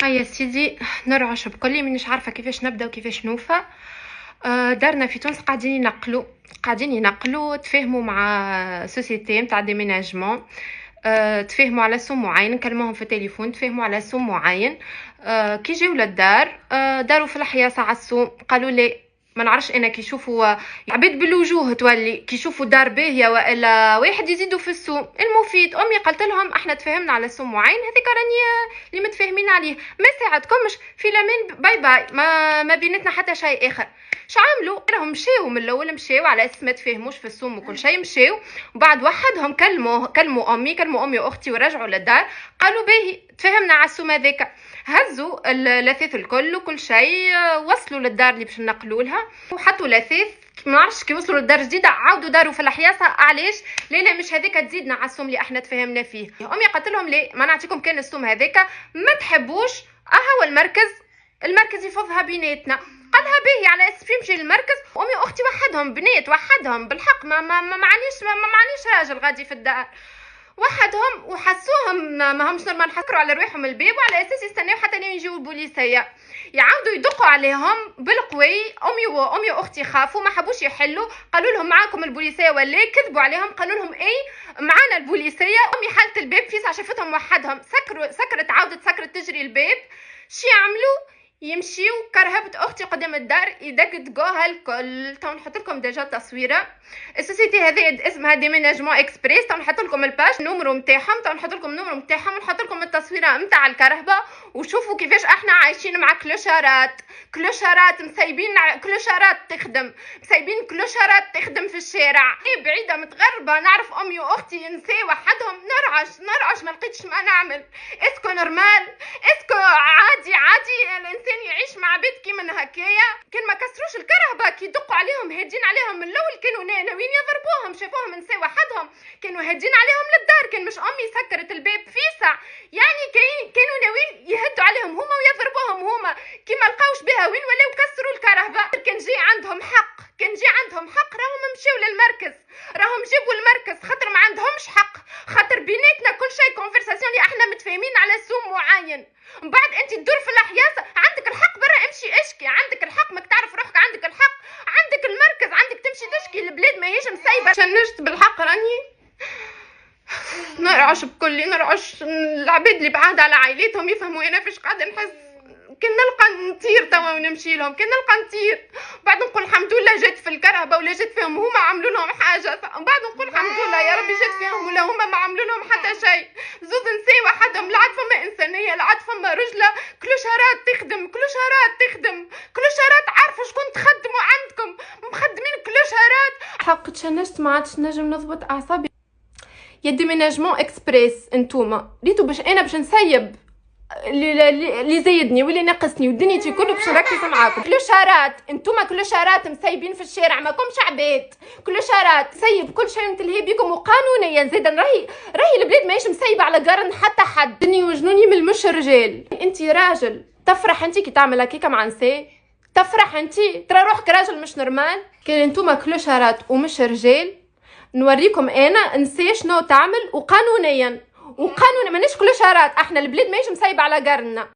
هيا سيدي، نرعش بكلي مانيش عارفه كيفاش نبدا وكيفاش نوفى. دارنا في تونس قاعدين ينقلوا تفاهموا مع سوسيتي نتاع ديميناجمون. تفاهموا على سوم معين، نكلموهم في التليفون تفاهموا على سوم معين. كي جاو للدار، داروا في الحياة على السوم، قالوا لي ما نعرفش انا كي يشوفوا عباد بالوجوه تولي كي يشوفوا دار باهيه والا واحد يزيدوا في السوم المفيد. امي قالت لهم احنا تفاهمنا على سوم معين، هذيك راني اللي متفاهمين عليه، ما ساعدكمش في الامان، باي باي، ما بيناتنا حتى شيء اخر. عملوا راهم مشاو من الاول، مشاو على اساس ما تفاهموش في السوم وكل شيء، مشاو وبعد وحدهم كلموا امي واختي ورجعوا للدار، قالوا باهي تفاهمنا على السوم هذاك. هزوا الاثاث الكل وكل شيء، وصلوا للدار اللي باش نقلوا لها وحطوا الاثاث. ما نعرفش كي وصلوا للدار الجديده عاودوا داروا في الحياصه. علاش؟ لا مش هذاك تزيدنا على السوم اللي احنا تفاهمنا فيه. امي قالت لهم لا، ما نعطيكم كان السوم هذاك ما تحبوش، هو المركز يفضها بيناتنا. قالها باهي على اساس يمشي للمركز. امي واختي وحدهم بنات، وحدهم بالحق، ما معنيش راجل غادي في الدار، وحدهم وحسوهم ما همش نورمال، حكروا على رواحهم الباب وعلى اساس يستناو حتى لين يجيو البوليسيه، يعاودوا يدقوا عليهم بالقوي. امي واختي خافوا، ما حبوش يحلوا، قالوا لهم معاكم البوليسيه ولا؟ كذبوا عليهم، قالوا لهم اي معانا البوليسيه. امي حالت الباب فيسع، شافتهم وحدهم، سكرت تجري الباب. شي عملوا؟ يمشيو. كرهبت اختي قدام الدار يدقدقوها الكل. تو نحط لكم ديجا تصويره. السوسيتي هذه اسمها ديميناجمون اكسبريس، تو نحط لكم الباج نومرو نتاعهم، ونحط لكم التصويره نتاع الكرهبه، وشوفوا كيفاش احنا عايشين مع كلوشارات مسايبين، كلوشارات تخدم في الشارع. بعيده متغربه، نعرف امي واختي نساء وحدهم، نرعش ما لقيتش ما نعمل. اسكو نورمال؟ اسكو عادي الانسان يعيش مع بيت كيما هكايا؟ كان ما كسروش الكرهبه، كي يدقوا عليهم هادين عليهم من الاول، كانوا ناويين يضربوهم، شافوهم نساء وحدهم كانوا هادين عليهم للدار. كان مش امي سكرت الباب فيسع، يعني كانوا ناويين يهدوا عليهم هما ويضربوهم هما. كي ما لقاوش بها وين ولاو كسروا الكرهبه. كان جي عندهم حق راهم مشاو للمركز، راهم جابوا المركز، خاطر ما عندهمش حق، خاطر بيناتنا كل شيء كونفرساسيون اللي احنا متفاهمين على سوم معين. من بعد انت تدور في الحياة، عندك الحق برا امشي اشكي، عندك الحق ماك تعرف روحك، عندك الحق، عندك المركز، عندك تمشي تشكي. البلاد ما هيش مسايبه. شنجت بالحق، راني نرعش نرعش العباد اللي بعاد على عائلتهم يفهموا انا فاش قاعده نحس. كان نلقى نطير توا ونمشي لهم، كان نلقى نطير، بعد نقول الحمد لله جات في الكرهبه ولا جات فيهم هما عملوا لهم حاجه، بعد نقول الحمد لله يا ربي جات فيهم ولا هما ما عملوا لهم حتى شيء. زوز نساء وحدهم، لا عاد فما انسانيه، لا عاد فما رجله. كلوشارات عارفه شكون تخدموا عندكم، مخدمين كلوشارات. حق تشنجت، ما عادش نجم نضبط اعصابي. يا ديميناجمون اكسبريس انتوما ريتو باش نسيب اللي زيدني واللي ناقصني ودنيتي كله باش نركز معاكم. انتوما كلوشارات مسيبين في الشارع، ماكمش عباد. كلوشارات سيب كل شيء متلهي بكم، وقانونيا زيدا. راهي البلاد ماهيش مسيبه على قرن حتى حد. دني وجنوني من مش رجال. انت راجل تفرح انت كي تعمل هكاكا مع نساء؟ تفرح انت؟ ترى روحك راجل مش نورمال؟ كان انتوما كلوشارات ومش رجال، نوريكم انا نساء شنو تعمل. وقانونيا مانيش كلوشارات، احنا البلاد ماهيش مسيبه على قرننا.